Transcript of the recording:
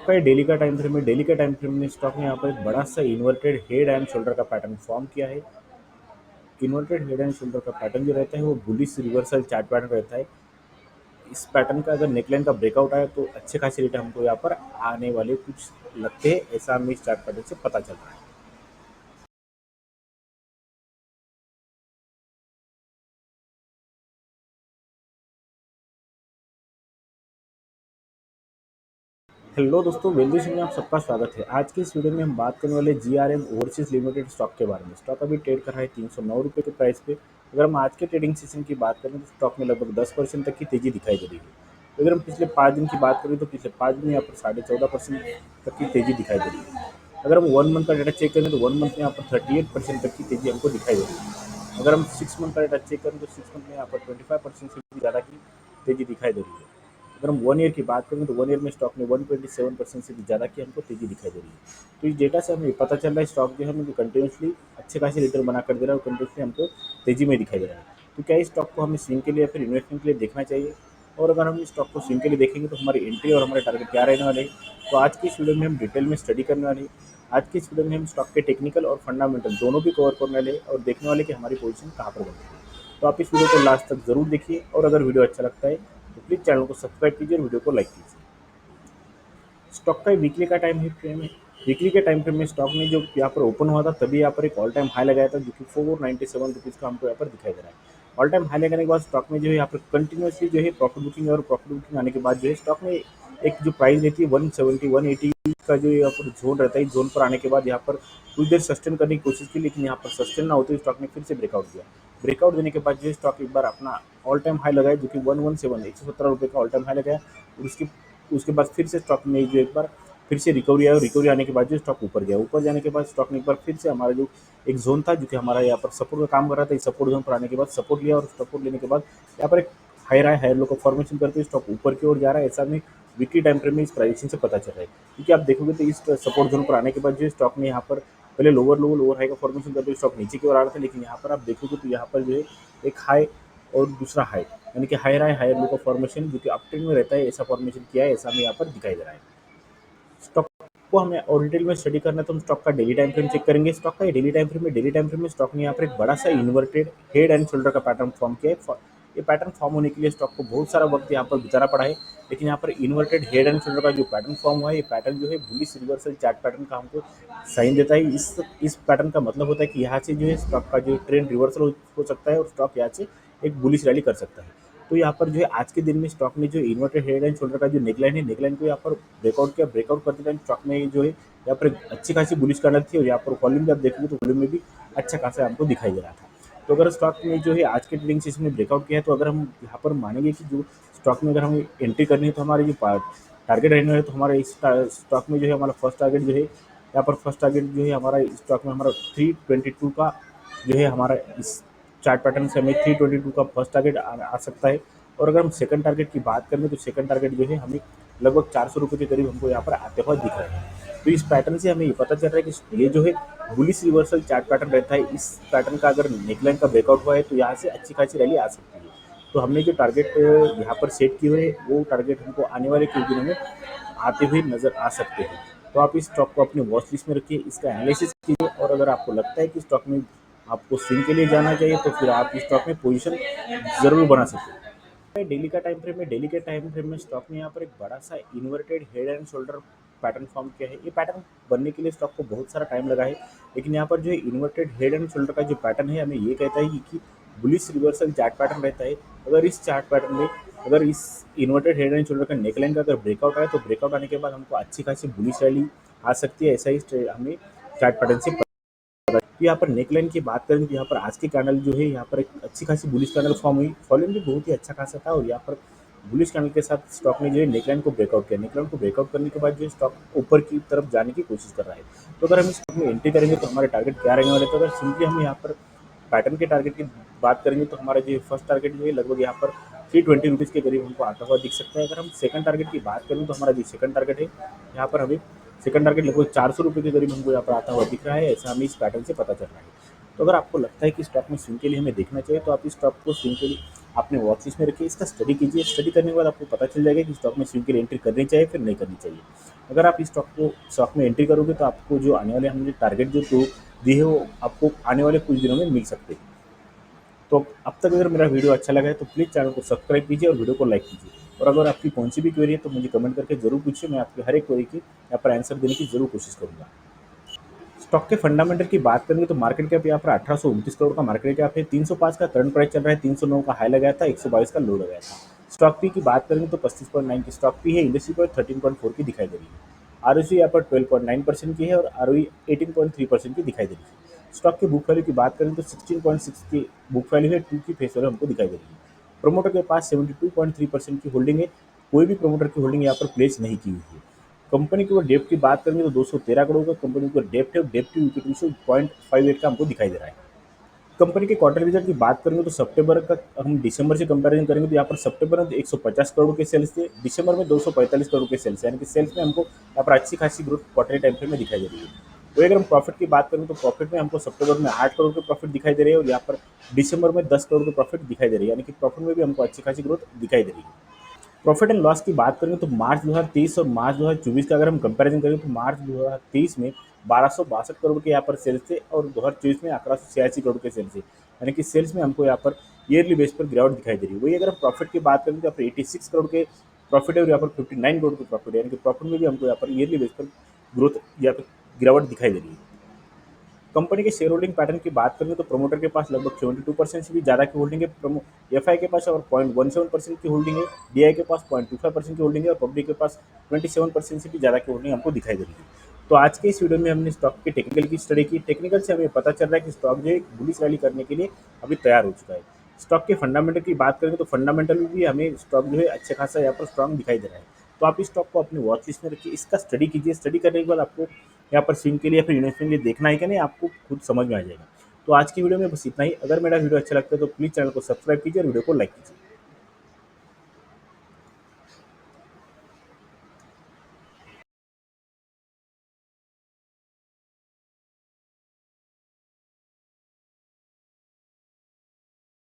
का डेली का time frame है। डेली का टाइम फ्रेम में स्टॉक ने यहाँ पर एक बड़ा सा इन्वर्टेड हेड एंड शोल्डर का पैटर्न फॉर्म किया है। इन्वर्टेड हेड एंड शोल्डर का पैटर्न जो रहता है वो बुलिश रिवर्सल चार्ट पैटर्न रहता है। इस पैटर्न का अगर नेकलाइन का ब्रेकआउट आया तो अच्छे खासे रेट हमको यहाँ पर आने वाले कुछ लगते हैं, ऐसा हमें इस चार्ट पैटर्न से पता चल रहा है। हेलो दोस्तों, वैल्यूएशन में आप सबका स्वागत है। आज की इस वीडियो में हम बात करने वाले जीआरएम ओवरसीज लिमिटेड स्टॉक के बारे में। स्टॉक अभी ट्रेड कर रहा है 309 रुपये के प्राइस पे। अगर हम आज के ट्रेडिंग सेशन की बात करें तो स्टॉक में लगभग 10% तक की तेजी दिखाई दे रही है। अगर हम पिछले 5 दिन की बात करें तो पिछले 5 दिन यहाँ पर 14.5% तक की तेजी दिखाई दे रही है। अगर हम 1 मंथ का डाटा चेक करें तो 1 मंथ में यहाँ पर 38% तक की तेजी हमको दिखाई दे रही है। अगर हम 6 मंथ का डाटा चेक करें तो 6 मंथ में यहाँ पर 25% से भी ज़्यादा की तेजी दिखाई दे रही है। अगर हम 1 ईयर की बात करें तो 1 ईयर में स्टॉक में 127% से भी ज़्यादा की हमको तेजी दिखाई दे रही है। तो इस डेटा से हमें पता चल रहा है स्टॉक जो है हमें कंटिन्यूसली अच्छे खासे रिटर्न बना कर दे रहा है और कंटिन्यूसली हमको तेजी में दिखाई दे रहा है। तो क्या इस स्टॉक को हमें स्विंग के लिए या फिर इन्वेस्टमेंट के लिए देखना चाहिए? और अगर हम इस स्टॉक को स्विंग के लिए देखेंगे तो हमारी एंट्री और हमारे टारगेट क्या रहने वाले हैं? तो आज की इस वीडियो में हम डिटेल में स्टडी करने वाले हैं। आज की इस वीडियो में हम स्टॉक के टेक्निकल और फंडामेंटल दोनों भी कवर करने वाले हैं और देखने वाले कि हमारी पोजीशन कहाँ पर बनती है। तो आप इस वीडियो को लास्ट तक जरूर देखिए और अगर वीडियो अच्छा लगता है तो प्लीज़ चैनल को सब्सक्राइब कीजिए और वीडियो को लाइक कीजिए। स्टॉक का वीकली का टाइम फ्रेम है। वीकली के टाइम फ्रेम में स्टॉक ने जो यहाँ पर ओपन हुआ था तभी यहाँ पर एक ऑल टाइम हाई लगाया था जो कि 497 रुपीज़ का हमको यहाँ पर दिखाई दे रहा है। ऑल टाइम हाई लगाने के बाद स्टॉक में जो है यहाँ पर कंटिन्यूसली जो है प्रॉफिट बुकिंग और प्रॉफिट बुकिंग आने के बाद जो है स्टॉक में एक जो प्राइस रहती है 170 180 का जो यहाँ पर जोन रहता है, इस जोन पर आने के बाद यहाँ पर कुछ देर सस्टेन करने की कोशिश की, लेकिन यहाँ पर सस्टेन ना होते स्टॉक ने फिर से ब्रेकआउट दिया। ब्रेकआउट देने के बाद जो है स्टॉक एक बार अपना ऑल टाइम हाई लगाया जो कि 117 का ऑल टाइम हाई लगाया और उसकी उसके बाद फिर से स्टॉक में जो एक बार फिर से रिकवरी आया और रिकवरी आने के बाद जो स्टॉक ऊपर गया। ऊपर जाने के बाद स्टॉक ने एक बार फिर से हमारा जो एक जोन था जो कि हमारा यहाँ पर सपोर्ट का काम कर रहा था, इस सपोर्ट जोन पर आने के बाद सपोर्ट लिया और सपोर्ट लेने के बाद यहाँ पर एक हायर लो का फॉर्मेशन करते हुए स्टॉक ऊपर की ओर जा रहा है। ऐसा हमें वीकली टाइम फ्रेम में इस प्राइसिंग से पता चल रहा है, क्योंकि आप देखोगे तो इस सपोर्ट जोन पर आने के बाद जो स्टॉक ने यहाँ पर पहले लोअर हाई का फॉर्मेशन करते हुए स्टॉक नीचे की ओर आ रहा था, लेकिन यहाँ पर आप देखोगे तो यहाँ पर जो है एक हाई और दूसरा हाई यानी कि हायर लो का फॉर्मेशन जो कि अप ट्रेंड में रहता है, ऐसा फॉर्मेशन किया है, ऐसा हमें यहाँ पर दिखाई दे रहा है। स्टॉक को हमें और डिटेल में स्टडी करना है तो हम स्टॉक का डेली टाइम फ्रेम चेक करेंगे। स्टॉक का ये डेली टाइम फ्रेम में स्टॉक ने यहाँ पर एक बड़ा सा इन्वर्टेड हेड एंड शोल्डर का पैटर्न फॉर्म किया है। ये पैटर्न फॉर्म होने के लिए स्टॉक को बहुत सारा वक्त यहाँ पर बिताना पड़ा है, लेकिन यहाँ पर इन्वर्टेड हेड एंड शोल्डर का जो पैटर्न फॉर्म हुआ है, ये पैटर्न जो है बुलिश रिवर्सल चार्ट पैटर्न का हमको साइन देता है। इस पैटर्न का मतलब होता है कि यहाँ से जो है स्टॉक का जो ट्रेंड रिवर्सल हो सकता है और स्टॉक यहाँ से एक बुलिश रैली कर सकता है। तो यहाँ पर जो है आज के दिन में स्टॉक ने जो इन्वर्टेड हेड एंड शोल्डर का जो नेकलाइन है, नेकलाइन को यहाँ पर ब्रेकआउट किया। ब्रेकआउट करते टाइम स्टॉक में जो है यहाँ पर अच्छी खासी बुलिश करना थी और यहाँ पर वॉल्यूम भी आप देखोगे तो वॉल्यूम में भी अच्छा खासा हमको दिखाई दे रहा था। तो अगर स्टॉक में जो है आज के ट्रेडिंग सेशन में ब्रेकआउट किया है तो अगर हम यहाँ पर मानेंगे कि जो स्टॉक में अगर हमें एंट्री करनी है तो हमारे जो टारगेट रहने वाले, तो हमारा इस स्टॉक में जो है हमारा फर्स्ट टारगेट जो है यहाँ पर फर्स्ट टारगेट जो है हमारा स्टॉक में हमारा 322 का जो है हमारा इस चार्ट पैटर्न से हमें 322 का फर्स्ट टारगेट आ सकता है। और अगर हम सेकंड टारगेट की बात करें तो सेकंड टारगेट जो है हमें लगभग 400 रुपये के करीब हमको यहाँ पर आते हुए दिख रहा है। तो इस पैटर्न से हमें ये पता चल रहा है कि ये जो है बुलिश रिवर्सल चार्ट पैटर्न रहता है। इस पैटर्न का अगर नेकलाइन का ब्रेकआउट हुआ है तो यहाँ से अच्छी खासी रैली आ सकती है। तो हमने जो टारगेट यहाँ पर सेट किए हुए हैं वो टारगेट हमको आने वाले कुछ दिनों में आते हुए नजर आ सकते हैं। तो आप इस स्टॉक को अपने वॉच लिस्ट में रखिए, इसका एनालिसिस कीजिए और अगर आपको लगता है कि स्टॉक में आपको स्विंग के लिए जाना चाहिए तो फिर आप इस स्टॉक में पोजीशन ज़रूर बना सकते हैं। डेली के टाइम फ्रेम में स्टॉक ने यहाँ पर एक बड़ा सा inverted head and shoulder pattern form किया है। ये पैटर्न बनने के लिए स्टॉक को बहुत सारा टाइम लगा है, लेकिन यहाँ पर जो इन्वर्टेड हेड एंड शोल्डर का जो पैटर्न है हमें ये कहता है कि बुलिश रिवर्सल चार्ट पैटर्न रहता है। अगर इस चार्ट पैटर्न में अगर इस इन्वर्टेड हेड एंड शोल्डर का नेकलाइन का अगर ब्रेकआउट आए तो ब्रेकआउट आने के बाद हमको अच्छी खासी बुलिश रैली आ सकती है, ऐसा ही हमें चार्ट पैटर्न से यहाँ पर नेकलाइन की बात करें तो यहाँ पर आज के कैंडल जो है यहाँ पर एक अच्छी खासी बुलिश कैंडल फॉर्म हुई। वॉल्यूम भी बहुत ही अच्छा खासा था और यहाँ पर बुलिश कैंडल के साथ स्टॉक ने जो है नेकलाइन को ब्रेकआउट किया। नेकलाइन को ब्रेकआउट करने के बाद जो है स्टॉक ऊपर की तरफ जाने की कोशिश कर रहा है। तो अगर हम इस स्टॉक में एंट्री करेंगे तो हमारे टारगेट क्या रहने वाले, तो अगर सिंपली हम यहाँ पर पैटर्न के टारगेट की बात करेंगे तो हमारा जो फर्स्ट टारगेट जो है लगभग यहाँ पर 320 रुपीज़ के करीब हमको आता हुआ दिख सकता है। अगर हम सेकंड टारगेट की बात करें तो हमारा जो सेकंड टारगेट है यहाँ पर हमें सेकंड टारगेट लगभग 400 रुपये के करीब हमको यहाँ पर आता हुआ दिख रहा है, ऐसा हमें इस पैटर्न से पता चल रहा है। तो अगर आपको लगता है कि स्टॉक में स्विंग के लिए हमें देखना चाहिए तो आप इस स्टॉक को स्विंग के लिए आपने वॉच लिस्ट में रखिए, इसका स्टडी कीजिए। स्टडी करने के बाद आपको पता चल जाएगा कि स्टॉक में स्विंग के लिए एंट्री करनी चाहिए फिर नहीं करनी चाहिए। अगर आप इस स्टॉक में एंट्री करोगे तो आपको जो आने वाले हमने टारगेट जो तो दिए है वो आपको आने वाले कुछ दिनों में मिल सकते हैं। तो अब तक अगर मेरा वीडियो अच्छा लगा है तो प्लीज़ चैनल को सब्सक्राइब कीजिए और वीडियो को लाइक कीजिए। और अगर आपकी कौन सी भी क्वेरी है तो मुझे कमेंट करके जरूर पूछिए, मैं आपकी हर एक क्वेरी की यहाँ पर आंसर देने की जरूर कोशिश करूँगा। स्टॉक के फंडामेंटल की बात करेंगे तो मार्केट कैप यहाँ पर 1829 करोड़ का मार्केट कैप है। 305 का करंट प्राइस चल रहा है, 309 का हाई लगाया था, 122 का लो लगाया था। स्टॉक पी की बात करेंगे तो 35.9 की स्टॉक पी है, इंडस्ट्री पर 13.4 की दिखाई दे रही है। आरओसी यहाँ पर 12.9% की है और आरओई 18.3% की दिखाई दे रही है। स्टॉक की बुक वैल्यू की बात करें तो 16.6 की बुक वैल्यू है, 2 की फेस वैल्यू हमको दिखाई दे रही है। प्रोमोटर के पास 72.3% की होल्डिंग है, कोई भी प्रोमोटर की होल्डिंग यहाँ पर प्लेस नहीं की हुई है। कंपनी के ऊपर डेप्ट की बात करेंगे तो 213 करोड़ का कंपनी के ऊपर डेप्ट है, डेप्ट टू इक्विटी रेशियो 0.58 का हमको दिखाई दे रहा है। कंपनी के क्वार्टर रिजल्ट की बात करेंगे तो सितंबर का हम दिसंबर से कंपैरिजन करेंगे तो यहाँ पर सितंबर में 150 करोड़ के सेल्स थे, दिसंबर में 245 करोड़ के सेल्स, यानी कि सेल्स में हमको यहाँ पर अच्छी खासी ग्रोथ क्वार्टरली टाइम फ्रेम में दिखाई दे रही है। वही अगर हम प्रॉफिट की बात करें तो प्रॉफिट में हमको सितंबर में 8 करोड़ के प्रॉफिट दिखाई दे रहे हैं और यहाँ पर दिसंबर में 10 करोड़ के प्रॉफिट दिखाई दे रही है, यानी कि प्रॉफिट में भी हमको अच्छी खासी ग्रोथ दिखाई दे रही है। प्रॉफिट एंड लॉस की बात करें तो मार्च 2023 और मार्च 2024 का अगर हम कंपैरिजन करें तो मार्च 2023 में 1262 करोड़ के यहाँ पर सेल्स थे और 2024 में 1186 करोड़ के सेल्स थे, यानी कि सेल्स में हमको यहाँ पर ईयरली बेस पर गिरावट दिखाई दे रही है। वही अगर हम प्रॉफिट की बात करें तो यहाँ पर 86 करोड़ के प्रॉफिट है और यहाँ पर 59 करोड़ के प्रॉफिट है, यानी कि प्रॉफिट में भी हमको यहाँ पर ईयरली बेस पर ग्रोथ या फिर गिरावट दिखाई दे रही है। कंपनी के शेयर होल्डिंग पैटर्न की बात करें तो प्रमोटर के पास लगभग 72% से भी ज़्यादा की होल्डिंग है, एफआई के पास और 0.17% की होल्डिंग है, डीआई के पास 0.25% की होल्डिंग है और पब्लिक के पास 27% से भी ज़्यादा की होल्डिंग हमको दिखाई दे रही है। तो आज के इस वीडियो में हमने स्टॉक के टेक्निकल की स्टडी की। टेक्निकल से हमें पता चल रहा है कि स्टॉक जो है बुलिश रैली करने के लिए अभी तैयार हो चुका है। स्टॉक के फंडामेंटल की बात करें तो फंडामेंटल में भी हमें स्टॉक जो है अच्छा खासा यहाँ पर स्ट्रॉन्ग दिखाई दे रहा है। तो आप इस स्टॉक को अपनी वॉच लिस्ट में रखिए, इसका स्टडी कीजिए। स्टडी करने के बाद आपको यहाँ पर स्विंग के लिए या फिर इन्वेस्टमेंट के लिए देखना है कि नहीं, आपको खुद समझ में आ जाएगा। तो आज की वीडियो में बस इतना ही। अगर मेरा वीडियो अच्छा लगता है तो प्लीज़ चैनल को सब्सक्राइब कीजिए और वीडियो को लाइक कीजिए।